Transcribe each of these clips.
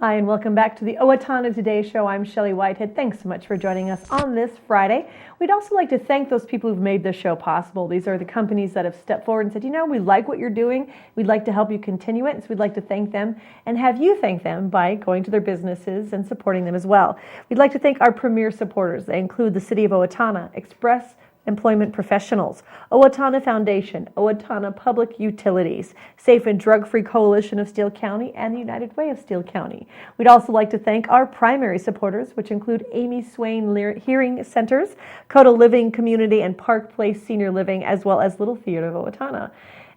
Hi, and welcome back to the Owatonna Today Show. I'm Shelley Whitehead. Thanks so much for joining us on this Friday. We'd also like to thank those people who've made this show possible. These are the companies that have stepped forward and said, you know, we like what you're doing. We'd like to help you continue it. And so we'd like to thank them and have you thank them by going to their businesses and supporting them as well. We'd like to thank our premier supporters. They include the City of Owatonna, Express Employment Professionals, Owatonna Foundation, Owatonna Public Utilities, Safe and Drug-Free Coalition of Steele County, and the United Way of Steele County. We'd also like to thank our primary supporters, which include Amy Swain Hearing Centers, Coda Living Community, and Park Place Senior Living, as well as Little Theater of Owatonna.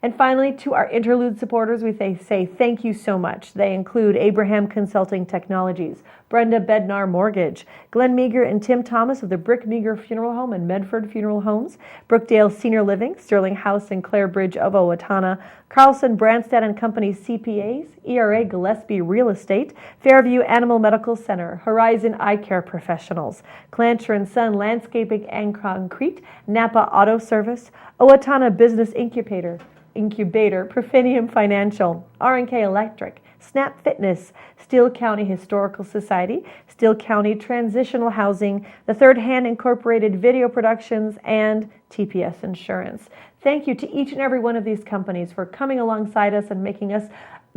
And finally, to our interlude supporters, we say thank you so much. They include Abraham Consulting Technologies, Brenda Bednar Mortgage, Glenn Meager and Tim Thomas of the Brick Meager Funeral Home and Medford Funeral Homes, Brookdale Senior Living, Sterling House and Clare Bridge of Owatonna, Carlson Branstad and Company CPAs, ERA Gillespie Real Estate, Fairview Animal Medical Center, Horizon Eye Care Professionals, Clancher and Son Landscaping and Concrete, Napa Auto Service, Owatonna Business Incubator, Profinium Financial, R&K Electric, Snap Fitness, Steele County Historical Society, Steele County Transitional Housing, the Third Hand Incorporated Video Productions, and TPS Insurance. Thank you to each and every one of these companies for coming alongside us and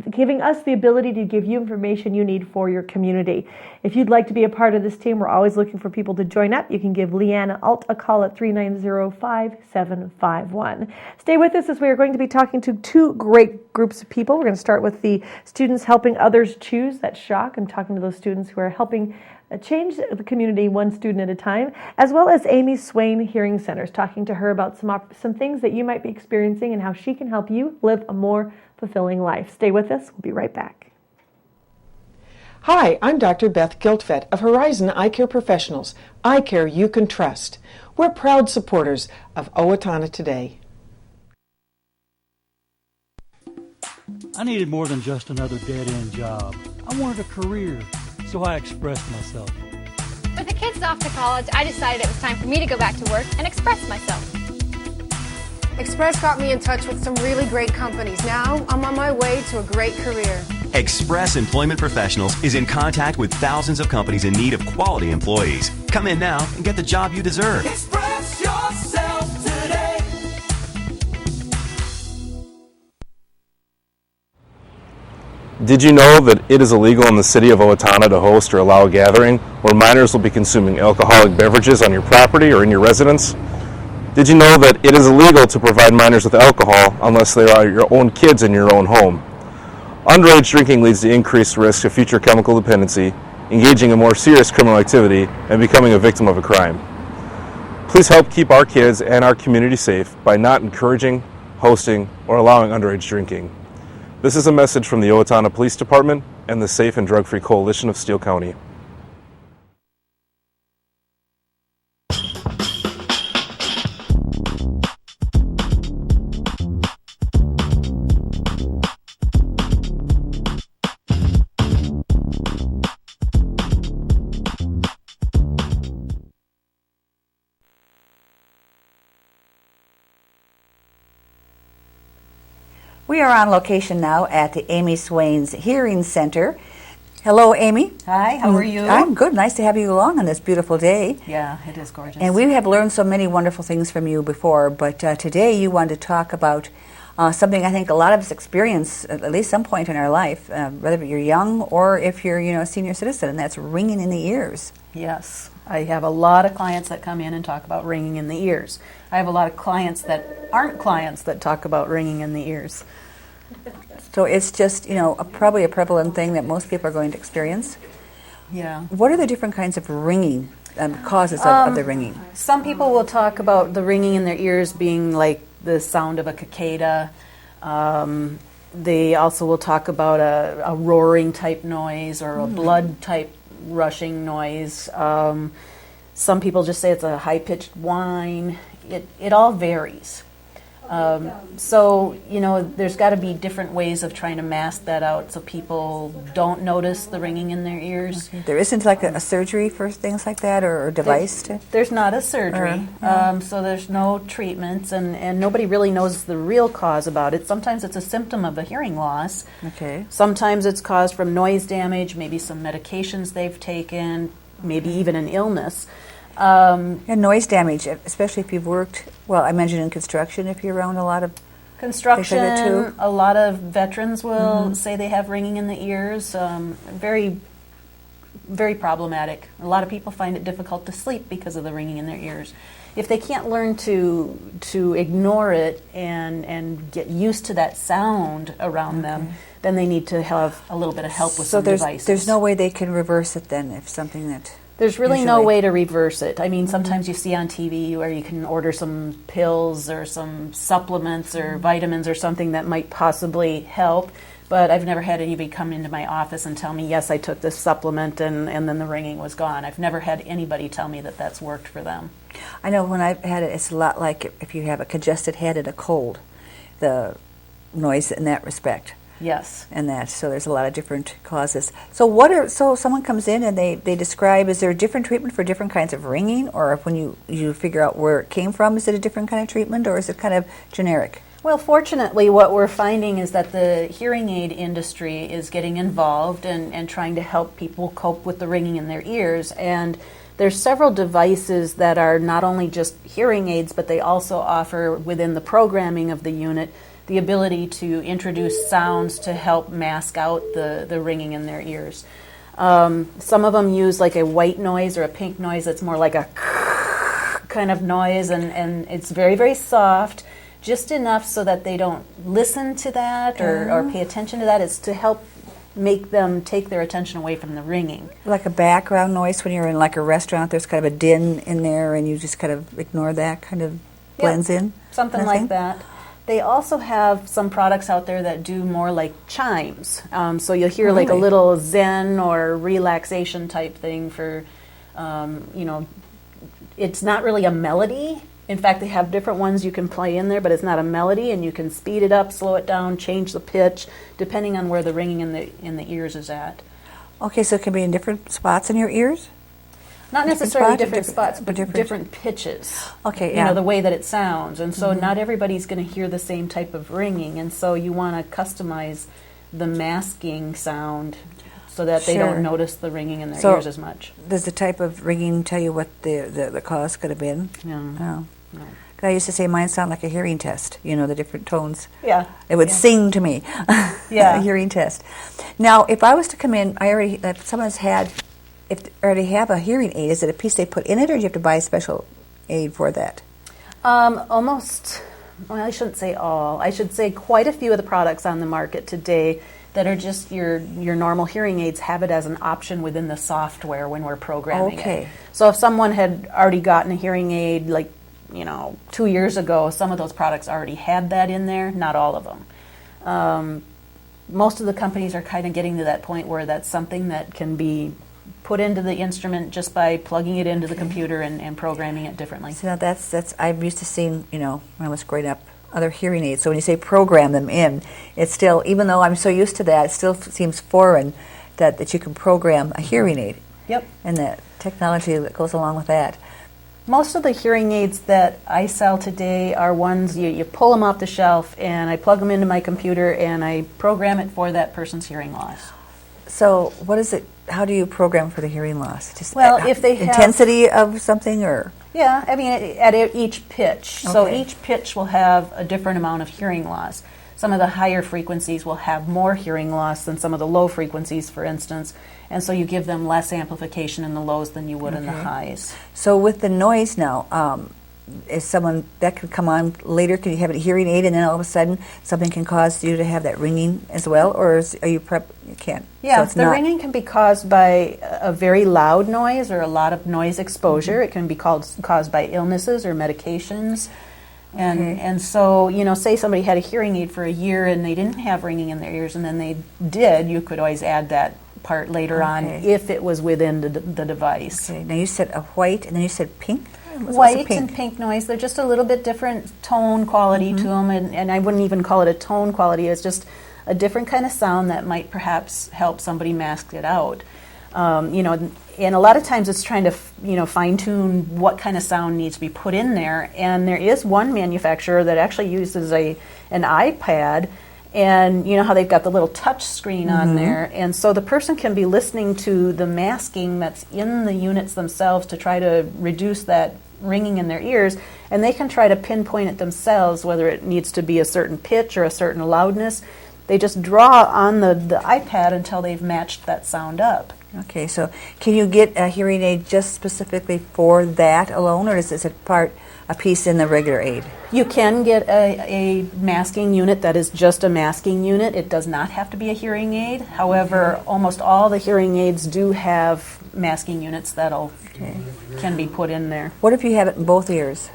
giving us the ability to give you information you need for your community. If you'd like to be a part of this team, we're always looking for people to join up. You can give Leanne Alt a call at 390-5751. Stay with us as we are going to be talking to two great groups of people. We're going to start with the students helping others choose, that's SHOC. I'm talking to those students who are helping change the community one student at a time, as well as Amy Swain Hearing Centers, talking to her about some things that you might be experiencing and how she can help you live a more fulfilling life. Stay with us. We'll be right back. Hi, I'm Dr. Beth Giltfett of Horizon Eye Care Professionals, eye care you can trust. We're proud supporters of Owatonna Today. I needed more than just another dead-end job. I wanted a career, so I expressed myself. With the kids off to college, I decided it was time for me to go back to work and express myself. Express got me in touch with some really great companies. Now I'm on my way to a great career. Express Employment Professionals is in contact with thousands of companies in need of quality employees. Come in now and get the job you deserve. Express yourself today. Did you know that it is illegal in the city of Owatonna to host or allow a gathering where minors will be consuming alcoholic beverages on your property or in your residence? Did you know that it is illegal to provide minors with alcohol unless they are your own kids in your own home? Underage drinking leads to increased risk of future chemical dependency, engaging in more serious criminal activity, and becoming a victim of a crime. Please help keep our kids and our community safe by not encouraging, hosting, or allowing underage drinking. This is a message from the Owatonna Police Department and the Safe and Drug-Free Coalition of Steele County. We are on location now at the Amy Swain's Hearing Center. Hello, Amy. Hi, how are you? I'm good. Nice to have you along on this beautiful day. Yeah, it is gorgeous. And we have learned so many wonderful things from you before, but today you want to talk about something I think a lot of us experience at least some point in our life, whether you're young or if you're a senior citizen, and that's ringing in the ears. Yes, I have a lot of clients that come in and talk about ringing in the ears. I have a lot of clients that aren't clients that talk about ringing in the ears. So it's just, probably a prevalent thing that most people are going to experience. Yeah. What are the different kinds of ringing, causes of the ringing? Some people will talk about the ringing in their ears being like the sound of a cicada. They also will talk about a roaring type noise or a blood type rushing noise. Some people just say it's a high-pitched whine. It all varies. So, there's got to be different ways of trying to mask that out so people don't notice the ringing in their ears. Okay. There isn't like a surgery for things like that or a device? There's not a surgery, so there's no treatments, and nobody really knows the real cause about it. Sometimes it's a symptom of a hearing loss. Okay. Sometimes it's caused from noise damage, maybe some medications they've taken, maybe even an illness. And noise damage, especially if you've worked, well, I mentioned in construction, if you're around a lot of construction, like that too. A lot of veterans will say they have ringing in the ears. Very, very problematic. A lot of people find it difficult to sleep because of the ringing in their ears. If they can't learn to ignore it and get used to that sound around them, then they need to have a little bit of help with some devices. There's no way they can reverse it then if something that... There's really no way to reverse it. I mean, sometimes you see on TV where you can order some pills or some supplements or vitamins or something that might possibly help, but I've never had anybody come into my office and tell me, yes, I took this supplement and then the ringing was gone. I've never had anybody tell me that that's worked for them. I know when I've had it, it's a lot like if you have a congested head and a cold, the noise in that respect. Yes. And that, so there's a lot of different causes. So someone comes in and they describe, is there a different treatment for different kinds of ringing, or when you figure out where it came from, is it a different kind of treatment, or is it kind of generic? Well, fortunately, what we're finding is that the hearing aid industry is getting involved and trying to help people cope with the ringing in their ears. And there's several devices that are not only just hearing aids, but they also offer within the programming of the unit the ability to introduce sounds to help mask out the ringing in their ears. Some of them use like a white noise or a pink noise that's more like a kind of noise, and it's very, very soft, just enough so that they don't listen to that or pay attention to that. It's to help make them take their attention away from the ringing. Like a background noise when you're in like a restaurant, there's kind of a din in there and you just kind of ignore that, kind of blends in? Something like that. They also have some products out there that do more like chimes. So you'll hear like a little zen or relaxation type thing for, it's not really a melody. In fact, they have different ones you can play in there, but it's not a melody, and you can speed it up, slow it down, change the pitch, depending on where the ringing in the ears is at. Okay, so it can be in different spots in your ears? Not necessarily different spots, but different pitches. Okay, you know, the way that it sounds. And so not everybody's going to hear the same type of ringing. And so you want to customize the masking sound so that they don't notice the ringing in their ears as much. Does the type of ringing tell you what the cause could have been? No. I used to say mine sound like a hearing test, the different tones. Yeah. It would sing to me. Yeah. A hearing test. Now, if I was to come in, if someone's had... If they already have a hearing aid, is it a piece they put in it, or do you have to buy a special aid for that? Almost, well, I shouldn't say all. I should say quite a few of the products on the market today that are just your normal hearing aids have it as an option within the software when we're programming it. So if someone had already gotten a hearing aid, 2 years ago, some of those products already had that in there, not all of them. Most of the companies are kind of getting to that point where that's something that can be put into the instrument just by plugging it into the computer and programming it differently. So that's I'm used to seeing, when I was growing up, other hearing aids. So when you say program them in, it's still, even though I'm so used to that, it still seems foreign that you can program a hearing aid. Yep. And the technology that goes along with that. Most of the hearing aids that I sell today are ones you pull them off the shelf and I plug them into my computer and I program it for that person's hearing loss. So what is it? How do you program for the hearing loss? Just if they have intensity of something, or yeah, I mean at each pitch. Okay. So each pitch will have a different amount of hearing loss. Some of the higher frequencies will have more hearing loss than some of the low frequencies, for instance, and so you give them less amplification in the lows than you would in the highs. So with the noise now, is someone that could come on later? Can you have a hearing aid and then all of a sudden something can cause you to have that ringing as well, or are you you can't? Yeah, so the ringing can be caused by a very loud noise or a lot of noise exposure. It can be caused by illnesses or medications. And so, say somebody had a hearing aid for a year and they didn't have ringing in their ears and then they did, you could always add that part later on if it was within the device. Okay. Now you said a white and then you said pink? White and pink noise, they're just a little bit different tone quality to them, and I wouldn't even call it a tone quality. It's just a different kind of sound that might perhaps help somebody mask it out. And a lot of times it's trying to fine tune what kind of sound needs to be put in there. And there is one manufacturer that actually uses an iPad, and you know how they've got the little touch screen on there, and so the person can be listening to the masking that's in the units themselves to try to reduce that ringing in their ears, and they can try to pinpoint it themselves whether it needs to be a certain pitch or a certain loudness. They just draw on the iPad until they've matched that sound up. Okay, so can you get a hearing aid just specifically for that alone, or is this a piece in the regular aid? You can get a masking unit that is just a masking unit. It does not have to be a hearing aid. However, almost all the hearing aids do have masking units that'll can be put in there. What if you have it in both ears?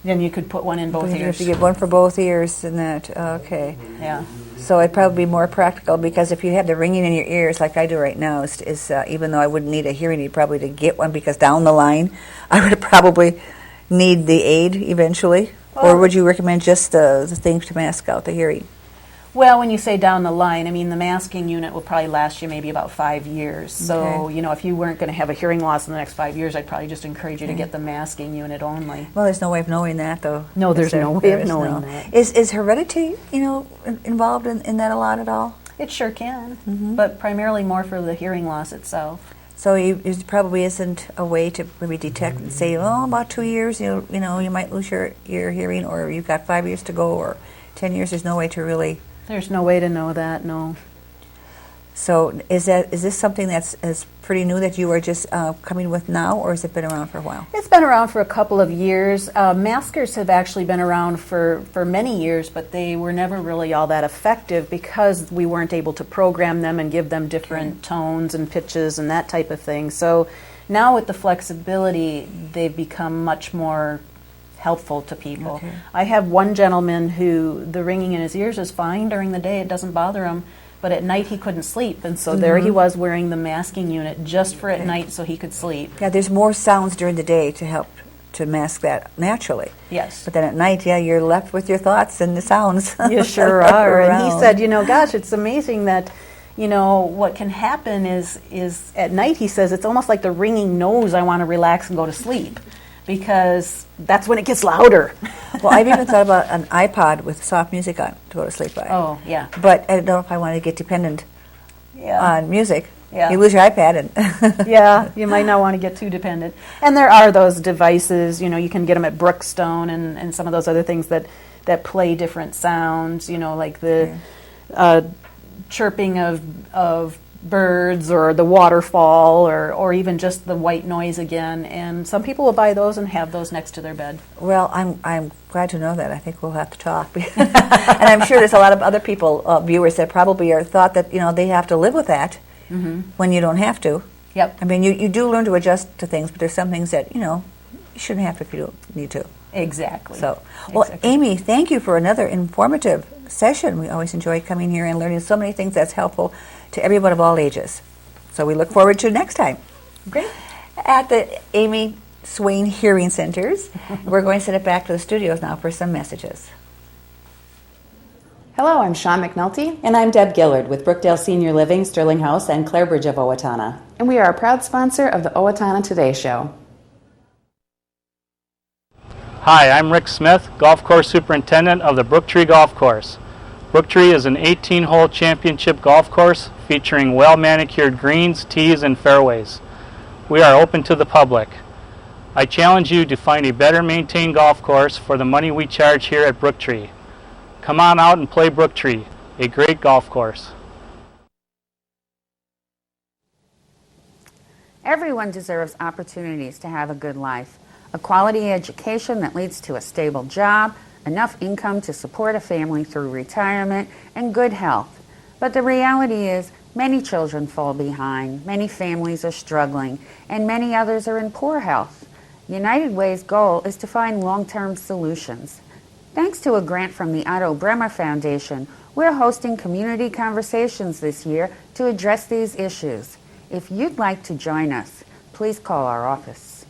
Then you could put one in both ears. You have to get one for both ears and that, okay. Yeah. So it'd probably be more practical, because if you have the ringing in your ears like I do right now, is even though I wouldn't need a hearing aid probably to get one, because down the line I would probably need the aid eventually, or would you recommend just the thing to mask out the hearing? Well, when you say down the line, I mean the masking unit will probably last you maybe about 5 years. So, if you weren't going to have a hearing loss in the next 5 years, I'd probably just encourage you to get the masking unit only. Well, there's no way of knowing that, though. No, there's no way of knowing that. Is heredity, involved in that a lot at all? It sure can, but primarily more for the hearing loss itself. So it probably isn't a way to maybe detect and say, about 2 years, you might lose your hearing, or you've got 5 years to go, or 10 years. There's no way to really. There's no way to know that, no. So is this something that's pretty new that you are just coming with now, or has it been around for a while? It's been around for a couple of years. Maskers have actually been around for many years, but they were never really all that effective because we weren't able to program them and give them different tones and pitches and that type of thing. So now with the flexibility, they've become much more helpful to people. Okay. I have one gentleman who the ringing in his ears is fine during the day, it doesn't bother him, but at night he couldn't sleep, and so there he was wearing the masking unit just for at night so he could sleep. Yeah, there's more sounds during the day to help to mask that naturally. Yes. But then at night, you're left with your thoughts and the sounds. You sure are. And he said, gosh, it's amazing that what can happen is at night, he says, it's almost like the ringing knows I want to relax and go to sleep, because that's when it gets louder. Well, I've even thought about an iPod with soft music on to go to sleep by. Oh, yeah. But I don't know if I want to get dependent on music. Yeah. You lose your iPad. And yeah, you might not want to get too dependent. And there are those devices, you can get them at Brookstone and some of those other things that play different sounds, like the chirping of birds or the waterfall or even just the white noise again, and some people will buy those and have those next to their bed. Well, I'm glad to know that. I think we'll have to talk. And I'm sure there's a lot of other people, viewers, that probably are thought that they have to live with that when you don't have to. Yep. I mean, you do learn to adjust to things, but there's some things that you shouldn't have to if you don't need to. Exactly. So, well, Amy, thank you for another informative session. We always enjoy coming here and learning so many things that's helpful to everyone of all ages. So we look forward to next time. Great. At the Amy Swain Hearing Centers. We're going to send it back to the studios now for some messages. Hello, I'm Sean McNulty. And I'm Deb Gillard with Brookdale Senior Living, Sterling House, and Clarebridge of Owatonna. And we are a proud sponsor of the Owatonna Today Show. Hi, I'm Rick Smith, Golf Course Superintendent of the Brooktree Golf Course. Brooktree is an 18-hole championship golf course featuring well-manicured greens, tees, and fairways. We are open to the public. I challenge you to find a better maintained golf course for the money we charge here at Brooktree. Come on out and play Brooktree, a great golf course. Everyone deserves opportunities to have a good life. A quality education that leads to a stable job, enough income to support a family through retirement, and good health. But the reality is, many children fall behind, many families are struggling, and many others are in poor health. United Way's goal is to find long-term solutions. Thanks to a grant from the Otto Bremer Foundation, we're hosting community conversations this year to address these issues. If you'd like to join us, please call our office.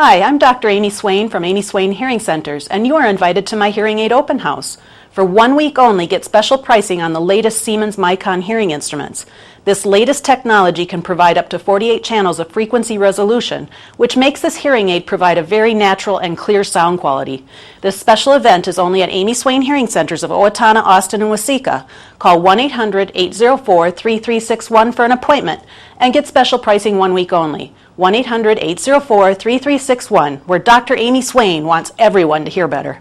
Hi, I'm Dr. Amy Swain from Amy Swain Hearing Centers, and you are invited to my hearing aid open house. For 1 week only, get special pricing on the latest Siemens Micon hearing instruments. This latest technology can provide up to 48 channels of frequency resolution, which makes this hearing aid provide a very natural and clear sound quality. This special event is only at Amy Swain Hearing Centers of Owatonna, Austin, and Waseca. Call 1-800-804-3361 for an appointment and get special pricing 1 week only. 1-800-804-3361, where Dr. Amy Swain wants everyone to hear better.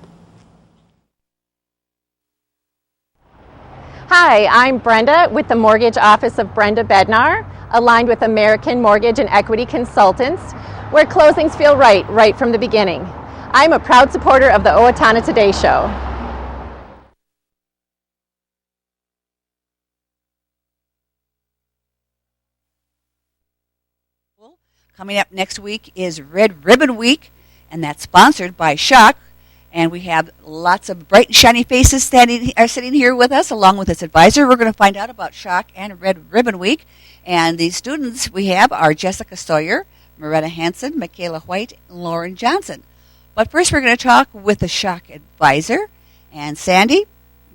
Hi, I'm Brenda with the Mortgage Office of Brenda Bednar, aligned with American Mortgage and Equity Consultants, where closings feel right from the beginning. I'm a proud supporter of the Owatonna Today Show. Coming up next week is Red Ribbon Week, and that's sponsored by SHOC. And we have lots of bright and shiny faces sitting here with us, along with this advisor. We're going to find out about SHOC and Red Ribbon Week. And the students we have are Jessica Sawyer, Michala Hanson, Michala White, and Lauren Johnson. But first we're going to talk with the SHOC advisor. And Sandy,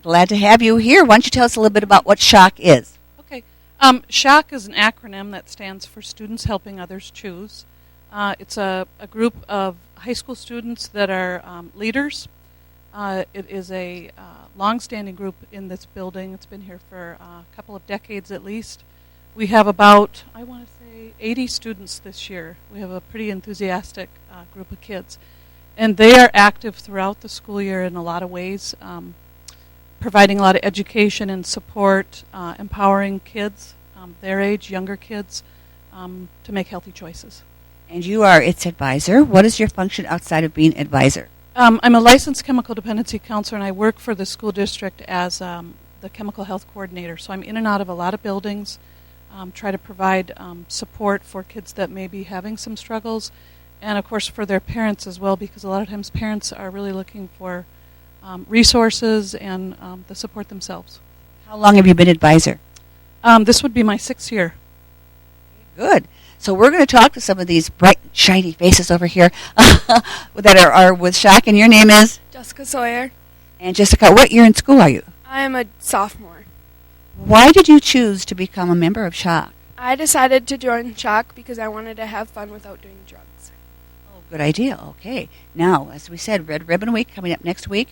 glad to have you here. Why don't you tell us a little bit about what SHOC is? Okay. SHOC is an acronym that stands for Students Helping Others Choose. It's a group of high school students that are leaders. It is a long-standing group in this building. It's been here for a couple of decades at least. We have about, 80 students this year. We have a pretty enthusiastic group of kids. And they are active throughout the school year in a lot of ways, providing a lot of education and support, empowering kids, their age, younger kids, to make healthy choices. And you are its advisor. What is your function outside of being advisor? I'm a licensed chemical dependency counselor, and I work for the school district as the chemical health coordinator. So I'm in and out of a lot of buildings, try to provide support for kids that may be having some struggles, and of course for their parents as well, because a lot of times parents are really looking for resources and the support themselves. How long have you been advisor? This would be my 6th year. Good. So we're going to talk to some of these bright, shiny faces over here that are with SHOC. And your name is? Jessica Sawyer. And Jessica, what year in school are you? I'm a sophomore. Why did you choose to become a member of SHOC? I decided to join SHOC because I wanted to have fun without doing drugs. Oh, good idea. Okay. Now, as we said, Red Ribbon Week coming up next week.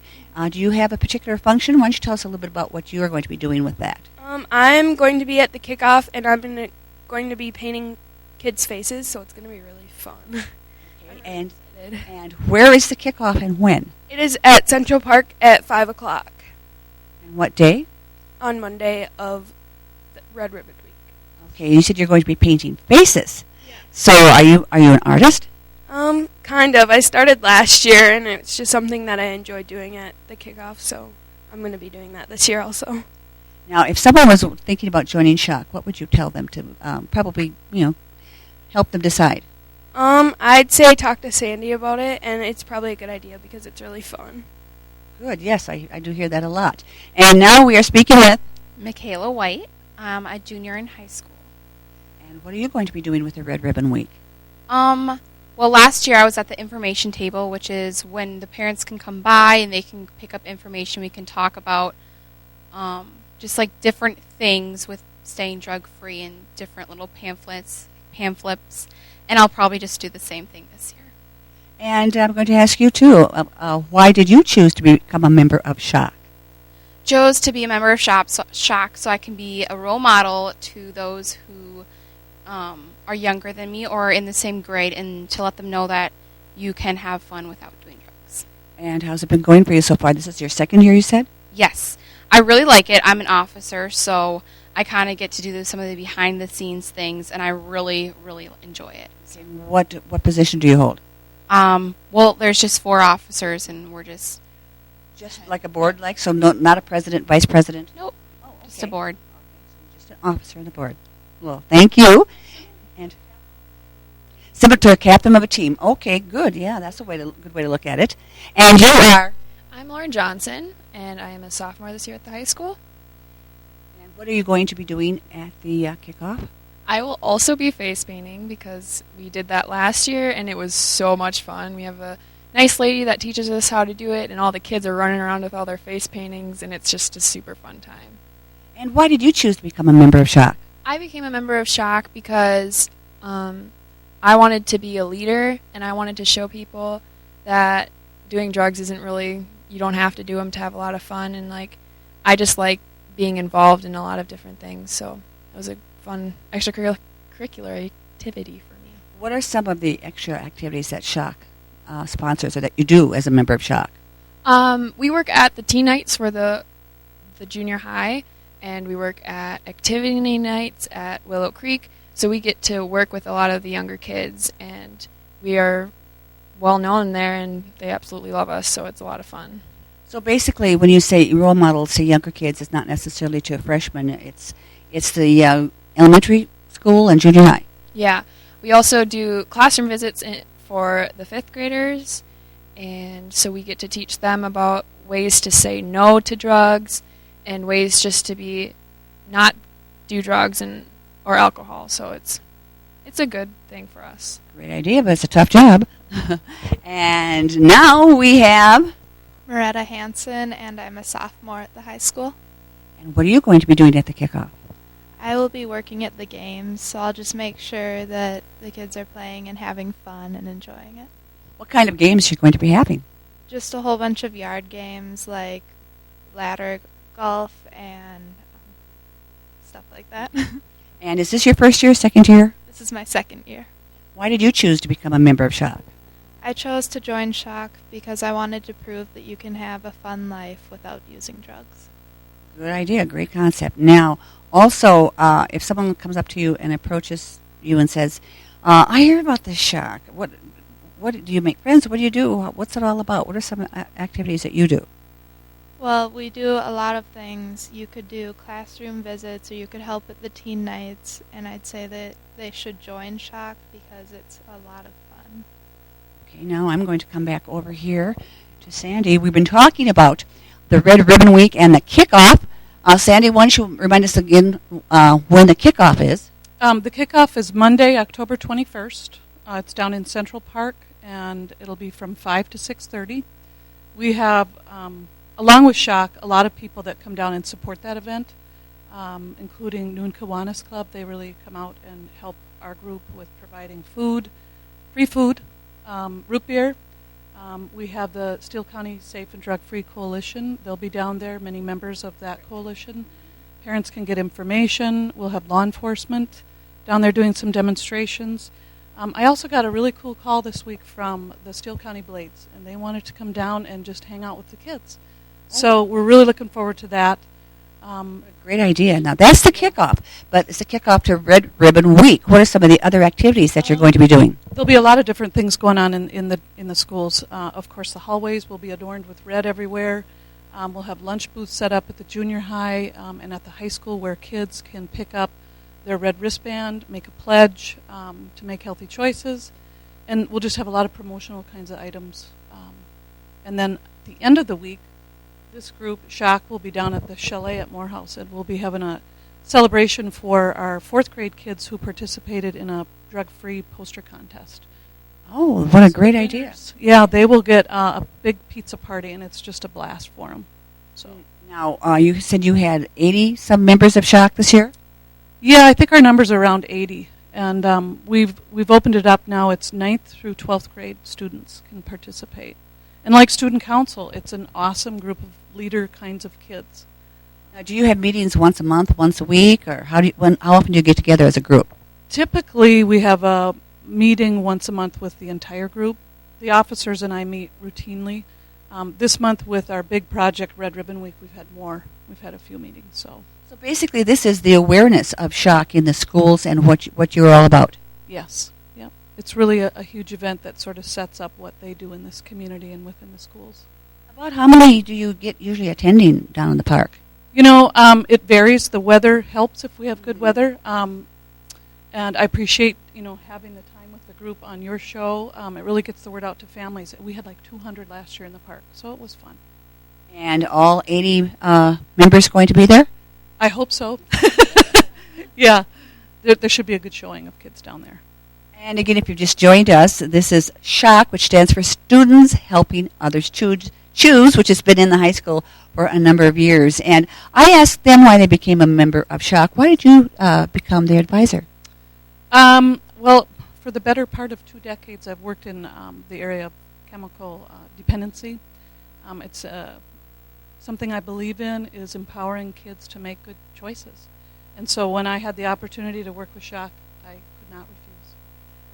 Do you have a particular function? Why don't you tell us a little bit about what you are going to be doing with that? I'm going to be at the kickoff, and I'm going to be painting kids' faces, so it's going to be really fun. Okay, and where is the kickoff and when? It is at Central Park at 5 o'clock. And what day? On Monday of Red Ribbon Week. Okay, you said you're going to be painting faces. Yeah. So are you an artist? Kind of. I started last year, and it's just something that I enjoy doing at the kickoff, so I'm going to be doing that this year also. Now, if someone was thinking about joining SHOC, what would you tell them to probably, help them decide? I'd say talk to Sandy about it, and it's probably a good idea because it's really fun. Good, yes, I do hear that a lot. And now we are speaking with Michala White. I'm a junior in high school. And what are you going to be doing with the Red Ribbon Week? Well, last year I was at the information table, which is when the parents can come by and they can pick up information. We can talk about just like different things with staying drug-free and different little pamphlets, and I'll probably just do the same thing this year. And I'm going to ask you, too, why did you choose to become a member of SHOC? Chose to be a member of SHOC so I can be a role model to those who are younger than me or in the same grade, and to let them know that you can have fun without doing drugs. And how's it been going for you so far? This is your 2nd year, you said? Yes. I really like it. I'm an officer, so I kind of get to do some of the behind-the-scenes things, and I really, really enjoy it. So. What position do you hold? Well, there's just 4 officers, and we're just like a board, so not a president, vice president? Nope. Oh, okay. Just a board. Okay, so just an officer on the board. Well, thank you. And similar to a captain of a team. Okay, good. Yeah, that's a good way to look at it. And you are? I'm Lauren Johnson, and I am a sophomore this year at the high school. And what are you going to be doing at the kickoff? I will also be face painting because we did that last year and it was so much fun. We have a nice lady that teaches us how to do it, and all the kids are running around with all their face paintings, and it's just a super fun time. And why did you choose to become a member of SHOC? I became a member of SHOC because I wanted to be a leader, and I wanted to show people that doing drugs isn't really, you don't have to do them to have a lot of fun, and I just like being involved in a lot of different things, so it was a fun extracurricular activity for me. What are some of the extra activities that SHOC sponsors or that you do as a member of SHOC? We work at the teen nights for the junior high, and we work at activity nights at Willow Creek, so we get to work with a lot of the younger kids, and we are well known there, and they absolutely love us, so it's a lot of fun. So basically, when you say role models to younger kids, it's not necessarily to a freshman. It's the elementary school and junior high. Yeah. We also do classroom visits for the 5th graders, and so we get to teach them about ways to say no to drugs and ways just to not do drugs or alcohol. So it's a good thing for us. Great idea, but it's a tough job. And now we have Meretta Hanson, and I'm a sophomore at the high school. And what are you going to be doing at the kickoff? I will be working at the games, so I'll just make sure that the kids are playing and having fun and enjoying it. What kind of games are you going to be having? Just a whole bunch of yard games like ladder golf and stuff like that. And is this your first year, second year? This is my second year. Why did you choose to become a member of SHOC? I chose to join SHOC because I wanted to prove that you can have a fun life without using drugs. Good idea, great concept. Now, also, if someone comes up to you and approaches you and says, I hear about this SHOC, what do you make friends? What do you do? What's it all about? What are some activities that you do? Well, we do a lot of things. You could do classroom visits, or you could help at the teen nights, and I'd say that they should join SHOC because it's a lot of fun. Okay, now I'm going to come back over here to Sandy. We've been talking about the Red Ribbon Week and the kickoff. Sandy, why don't you remind us again when the kickoff is? The kickoff is Monday, October 21st. It's down in Central Park, and it'll be from 5 to 6:30. We have, along with SHOC, a lot of people that come down and support that event, including Noon Kiwanis Club. They really come out and help our group with providing food, free food, root beer. We have the Steele County Safe and Drug-Free Coalition. They'll be down there, many members of that coalition. Parents can get information. We'll have law enforcement down there doing some demonstrations. I also got a really cool call this week from the Steele County Blades, and they wanted to come down and just hang out with the kids. So we're really looking forward to that. Great idea. Now, that's the kickoff, but it's the kickoff to Red Ribbon Week. What are some of the other activities that you're going to be doing? There'll be a lot of different things going on in the schools. Of course, the hallways will be adorned with red everywhere. We'll have lunch booths set up at the junior high and at the high school where kids can pick up their red wristband, make a pledge to make healthy choices, and we'll just have a lot of promotional kinds of items. And then at the end of the week, this group, SHOC, will be down at the Chalet at Morehouse, and we'll be having a celebration for our 4th grade kids who participated in a drug-free poster contest. Oh, what a great idea. Yeah, they will get a big pizza party, and it's just a blast for them. So now, you said you had 80-some members of SHOC this year? Yeah, I think our number's around 80, and we've opened it up now. It's 9th through 12th grade students can participate. And like student council, it's an awesome group of leader kinds of kids. Now, do you have meetings once a month, once a week, or how often do you get together as a group? Typically, we have a meeting once a month with the entire group. The officers and I meet routinely. This month with our big project, Red Ribbon Week, we've had more. We've had a few meetings. So basically, this is the awareness of SHOC in the schools and what you're all about. Yes. Yep. It's really a huge event that sort of sets up what they do in this community and within the schools. About how many do you get usually attending down in the park? You know, it varies. The weather helps if we have good weather. And I appreciate, having the time with the group on your show. It really gets the word out to families. We had like 200 last year in the park, so it was fun. And all 80 members going to be there? I hope so. Yeah. there should be a good showing of kids down there. And again, if you've just joined us, this is SHOC, which stands for Students Helping Others Choose, which has been in the high school for a number of years. And I asked them why they became a member of SHOC. Why did you become their advisor? Well, for the better part of 2 decades, I've worked in the area of chemical dependency. It's something I believe in is empowering kids to make good choices. And so when I had the opportunity to work with SHOC, I could not refuse.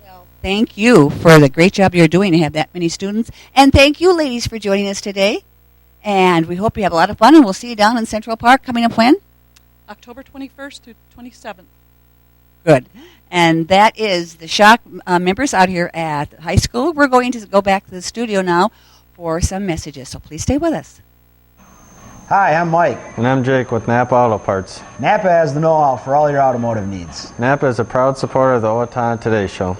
Well, thank you for the great job you're doing to have that many students. And thank you, ladies, for joining us today. And we hope you have a lot of fun, and we'll see you down in Central Park coming up when? October 21st through 27th. Good. And that is the SHOC members out here at the high school. We're going to go back to the studio now for some messages, so please stay with us. Hi, I'm Mike. And I'm Jake with Napa Auto Parts. Napa has the know-how for all your automotive needs. Napa is a proud supporter of the Owatonna Today Show.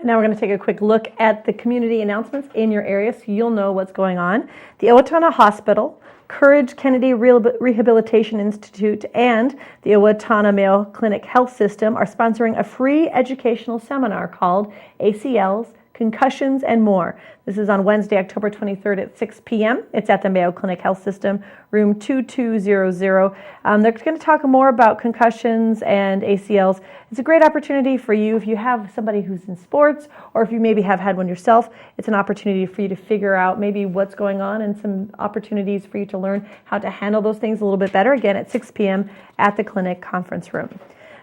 Now we're going to take a quick look at the community announcements in your area so you'll know what's going on. The Owatonna Hospital, Courage Kennedy Rehabilitation Institute, and the Owatonna Mayo Clinic Health System are sponsoring a free educational seminar called ACLs, Concussions, and More. This is on Wednesday, October 23rd at 6 p.m. It's at the Mayo Clinic Health System, room 2200. They're going to talk more about concussions and ACLs. It's a great opportunity for you if you have somebody who's in sports, or if you maybe have had one yourself. It's an opportunity for you to figure out maybe what's going on and some opportunities for you to learn how to handle those things a little bit better. Again, at 6 p.m. at the clinic conference room.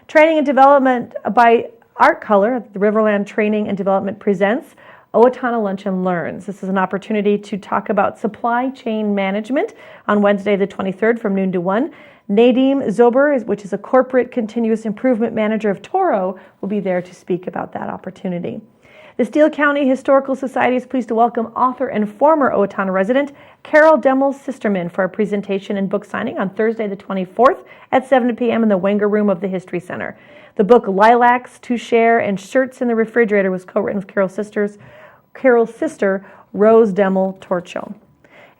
Training and development by Art Color, the Riverland Training and Development presents Owatonna Lunch and Learns. This is an opportunity to talk about supply chain management on Wednesday the 23rd from noon to 1. Nadeem Zober, which is a corporate continuous improvement manager of Toro, will be there to speak about that opportunity. The Steele County Historical Society is pleased to welcome author and former Owatonna resident Carol Demmel-Sisterman for a presentation and book signing on Thursday the 24th at 7 p.m. in the Wenger Room of the History Center. The book Lilacs to Share and Shirts in the Refrigerator was co-written with Carol's sister, Rose Demmel-Torcho.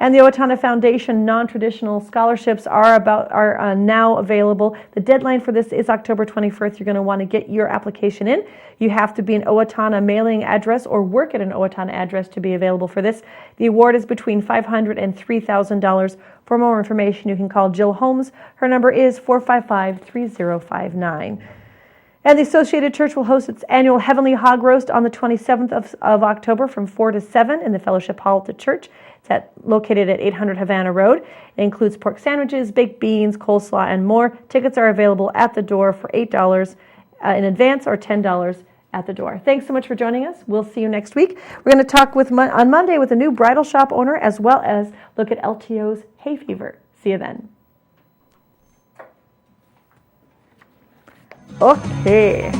And the Owatonna Foundation non-traditional scholarships are now available. The deadline for this is October 21st. You're going to want to get your application in. You have to be an Owatonna mailing address or work at an Owatonna address to be available for this. The award is between $500 and $3,000. For more information, you can call Jill Holmes. Her number is 455-3059. And the Associated Church will host its annual Heavenly Hog Roast on the 27th of October from 4 to 7 in the Fellowship Hall at the church. It's located at 800 Havana Road. It includes pork sandwiches, baked beans, coleslaw, and more. Tickets are available at the door for $8 in advance or $10 at the door. Thanks so much for joining us. We'll see you next week. We're going to talk on Monday with a new bridal shop owner, as well as look at LTO's hay fever. See you then. Okay.